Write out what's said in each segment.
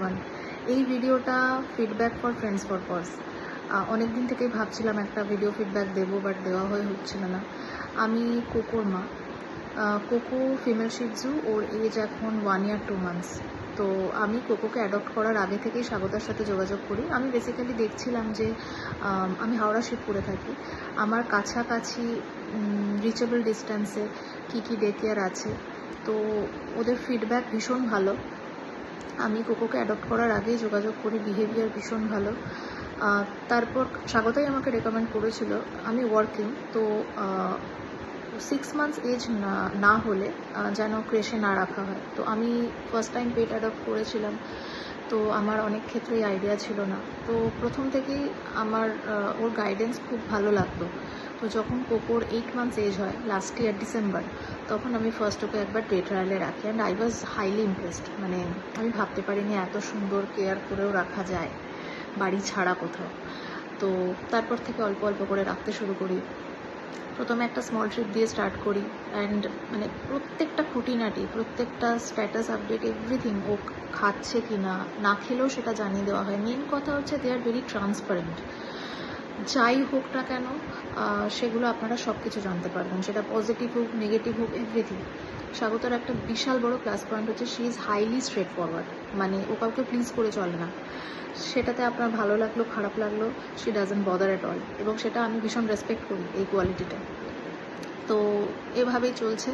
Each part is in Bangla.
এভরিওয়ান। এই ভিডিওটা feedback for friends for pause. অনেক দিন থেকেই ভাবছিলাম একটা ভিডিও ফিডব্যাক দেবো, বাট দেওয়া হচ্ছিল না। আমি কোকোর মা। কোকো ফিমেল শিটজু, ওর এজ এখন 1 year 2 months। তো আমি কোকোকে অ্যাডপ্ট করার আগে থেকেই স্বাগতার সাথে যোগাযোগ করি। আমি বেসিক্যালি দেখছিলাম যে আমি হাওড়া শিবপুরে থাকি, আমার কাছাকাছি রিচেবল ডিস্ট্যান্সে কী কী ডে কেয়ার আছে। তো ওদের ফিডব্যাক ভীষণ ভালো। আমি কোকোকে অ্যাডপ্ট করার আগেই যোগাযোগ করি, বিহেভিয়ার ভীষণ ভালো। তারপর স্বাগতাই আমাকে রেকমেন্ড করেছিল। আমি ওয়ার্কিং, তো 6 months এজ না হলে যেন ক্রেশে না রাখা হয়। তো আমি ফার্স্ট টাইম পেট অ্যাডপ্ট করেছিলাম, তো আমার অনেক ক্ষেত্রেই আইডিয়া ছিল না। তো প্রথম থেকেই আমার ওর গাইডেন্স খুব ভালো লাগতো। তো যখন কোকোর 8 months এজ হয়, লাস্ট ইয়ার ডিসেম্বর, তখন আমি ফার্স্ট ওকে একবার পে ট্রায়ালে রাখি, and I was highly impressed. মানে আমি ভাবতে পারিনি এত সুন্দর কেয়ার করেও রাখা যায় বাড়ি ছাড়া কোথাও। তো তারপর থেকে অল্প অল্প করে রাখতে শুরু করি। প্রথমে একটা স্মল ট্রিপ দিয়ে স্টার্ট করি, অ্যান্ড মানে প্রত্যেকটা খুঁটিনাটি, প্রত্যেকটা স্ট্যাটাস আপডেট, এভরিথিং, ও খাচ্ছে কি না খেলেও সেটা জানিয়ে দেওয়া হয়। মেন কথা হচ্ছে দে আর ভেরি ট্রান্সপারেন্ট। যাই হোক না কেন সেগুলো আপনারা সব কিছু জানতে পারবেন, সেটা পজিটিভ হোক, নেগেটিভ হোক, এভরিথিং। স্বাগতার একটা বিশাল বড় প্লাস পয়েন্ট হচ্ছে she is highly straight forward. মানে ও কাউকে প্লিজ করে চলে না। সেটাতে আপনার ভালো লাগলো খারাপ লাগলো, she doesn't bother at all, এবং সেটা আমি ভীষণ রেসপেক্ট করি এই কোয়ালিটিটা। তো এভাবেই চলছে।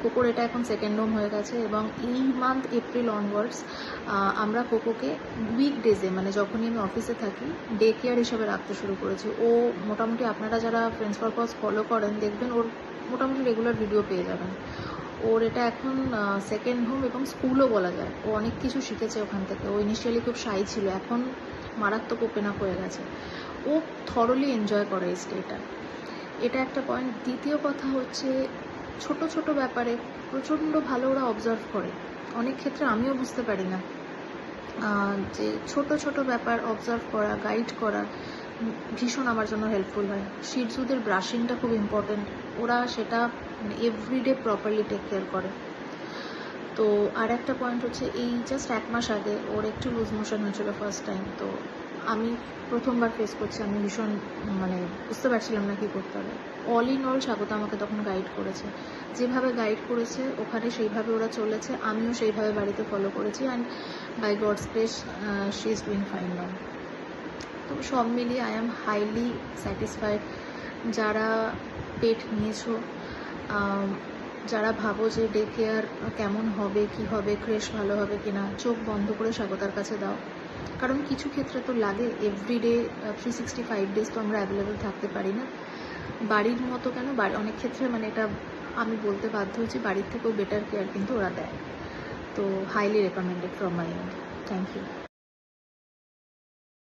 কোকোর এটা এখন সেকেন্ড হোম হয়ে গেছে, এবং এই মান্থ এপ্রিল অনওয়ার্ডস আমরা কোকোকে উইকডেজে, মানে যখনই আমি অফিসে থাকি, ডে কেয়ার হিসাবে রাখতে শুরু করেছি। ও মোটামুটি আপনারা যারা ফ্রেন্ডস ফর পজ ফলো করেন দেখবেন ওর মোটামুটি রেগুলার ভিডিও পেয়ে যাবেন। ওর এটা এখন সেকেন্ড হোম এবং স্কুলও বলা যায়। ও অনেক কিছু শিখেছে ওখান থেকে। ও ইনিশিয়ালি খুব শাই ছিল, এখন মারাত্মক ওপেন আপ হয়ে গেছে। ও থরলি এনজয় করে এই স্টেটা। এটা একটা পয়েন্ট। দ্বিতীয় কথা হচ্ছে ছোট ছোট ব্যাপারে প্রচণ্ড ভালো ওরা অবজার্ভ করে। অনেক ক্ষেত্রে আমিও বুঝতে পারি না, যে ছোট ছোট ব্যাপার অবজার্ভ করা, গাইড করা ভীষণ আমার জন্য হেল্পফুল হয়। শিটজুদের ব্রাশিংটা খুব ইম্পর্টেন্ট, ওরা সেটা মানে এভরিডে প্রপারলি টেক কেয়ার করে। তো আর একটা পয়েন্ট হচ্ছে এই জাস্ট 1 মাস আগে ওর একটু লুজ মোশন হয়েছিল ফার্স্ট টাইম। তো আমি প্রথমবার ফেস করছি, আমি ভীষণ মানে বুঝতে পারছিলাম না কী করতে হবে। অল ইন অল স্বাগত আমাকে তখন গাইড করেছে, যেভাবে গাইড করেছে ওখানে সেইভাবে ওরা চলেছে, আমিও সেইভাবে বাড়িতে ফলো করেছি, and by God's grace she is doing fine now. তো সব মিলিয়ে আই অ্যাম হাইলি স্যাটিসফাইড। যারা পেট নিয়েছো, যারা ভাবো যে ডে কেয়ার কেমন হবে, কি হবে, ক্রেশ ভালো হবে কিনা, চোখ বন্ধ করে স্বাগতার কাছে দাও। কারণ কিছু ক্ষেত্রে তো লাগে, এভরিডে 365 days তো আমরা অ্যাভেলেবেল থাকতে পারি না। বাড়ির মতো কেন, অনেক ক্ষেত্রে মানে এটা আমি বলতে বাধ্য হচ্ছি, বাড়ির থেকেও বেটার কেয়ার কিন্তু ওরা দেয়। তো highly recommended from my end. Thank you.